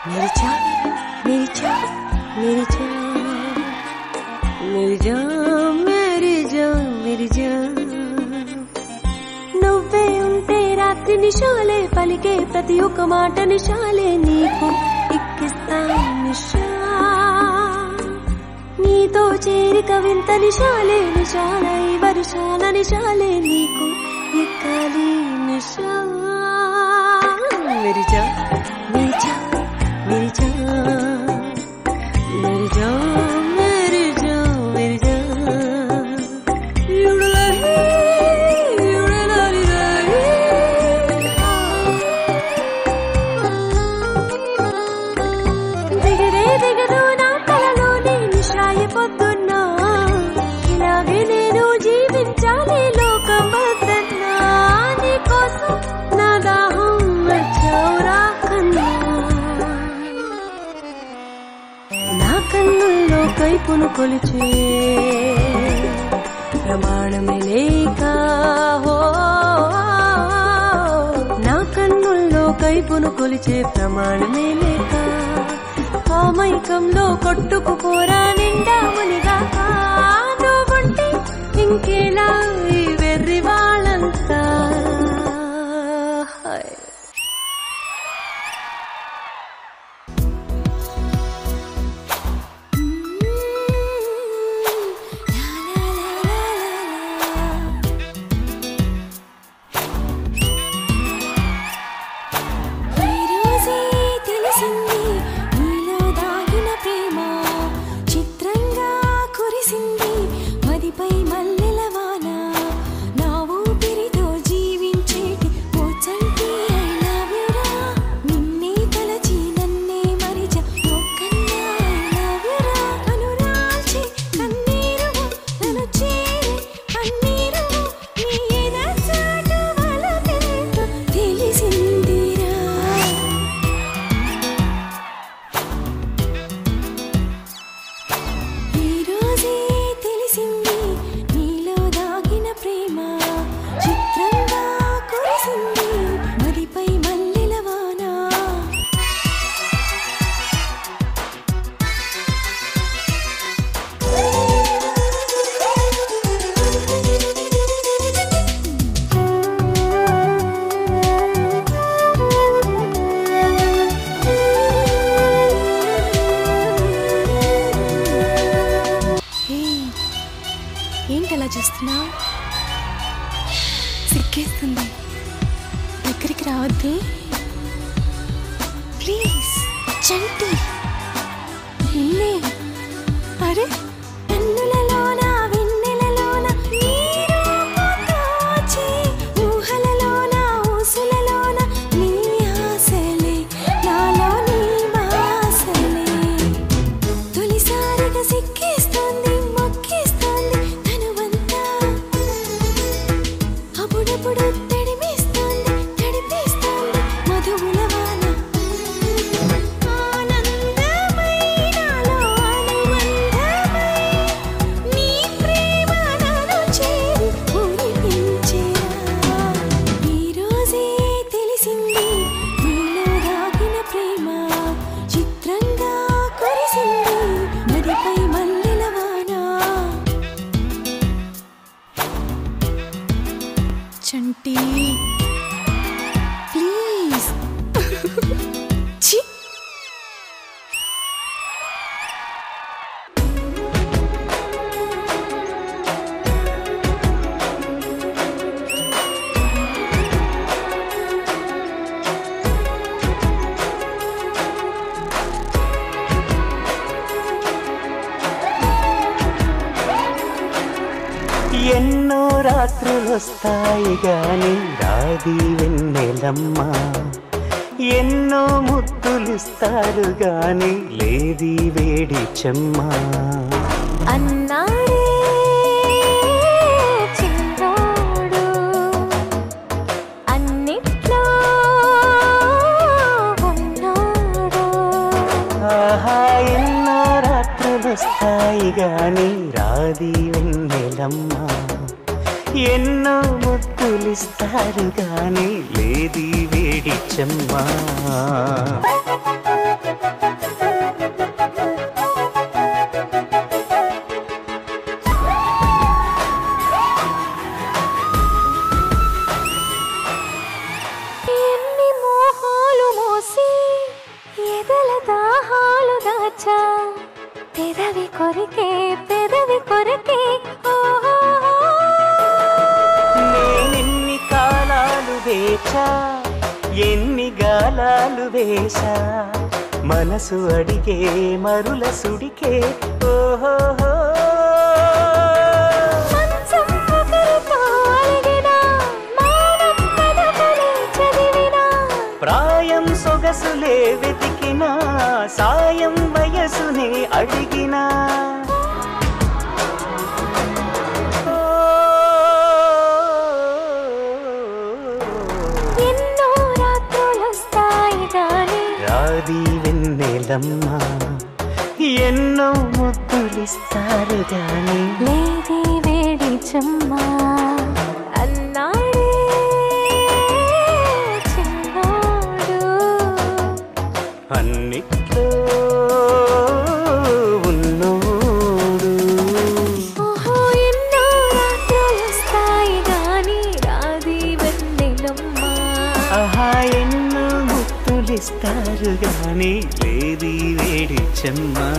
मेरी जान मेरी जान मेरी जान मेरी जान मेरी जान मेरी जान నువ్వే ఉంటే రాత్రి నిశాలే పలికే ప్రతి ఒక్క మాట నిశాలే నీకు ఇక్కిస్తా నిశా నీతో చేరిక వింత నిశాలే నిశాలై వర్షాల నిశాలే నీకు ఎక్కాలి నిశా मेरी जान मेरी जान मेरी जान मेरी जान मेरी जान मेरी जान దిగరే దిగదు నా కలలోని నిశాయి పొద్దున్నా ఇలాగే నేను జీవించాలి లోకం బద్దన్నా నీకోసం నా దాహం వచ్చావురా కన్నా నా కన్నుల్లో కైపును కొలిచే ప్రమాణమే లేక నా కన్నుల్లో కైపును కొలిచే ప్రమాణమే లేక ఆ మైకంలో కొట్టుకుపోరా నిండా మునిగా నువ్వుంటే ఇంకేలా ఈ వెర్రి వాళ్ళంతా ఏంటలా చూస్తున్నా సిగ్గేస్తుంది దగ్గరికి రావద్దే ప్లీజ్ చంటి నిన్నే అరే చంటి ప్లీజ్ ఛీ ఎన్నో రాత్రులొస్తాయి గాని రాది వెన్నెలమ్మ ఎన్నో ముద్దులిస్తారు గాని లేది వేడి చెమ్మ అన్నాడే చిన్నోడు అన్నిట్లో ఉన్నాడు ఆహా ఎన్నో రాత్రులొస్తాయి గాని రాది వెన్నెల వెన్నెలమ్మ ఎన్నో ముద్దులిస్తారు గాని లేది వేడి చెమ్మా పెదవి కొరికే పెదవి కొరికే నేనెన్ని కాలాలు వేచా ఎన్ని గాలాలు వేశా మనసు అడిగే మరుల సుడికే ఓహో ప్రాయం సొగసులే వెతికినా సాయం వయసునే అడిగినా ఎన్నో రాత్రులొస్తాయి గాని రాది వెన్నెలమ్మ ఎన్నో ముద్దులిస్తారు గాని లేది వేడి చెమ్మా అన్నిట్లో ఉన్నోడు ఓహో ఎన్నో రాత్రులొస్తాయి గాని రాది వెన్నెలమ్మ ఆహా ఎన్నో ముద్దులిస్తారు గాని లేది వేడి చెమ్మా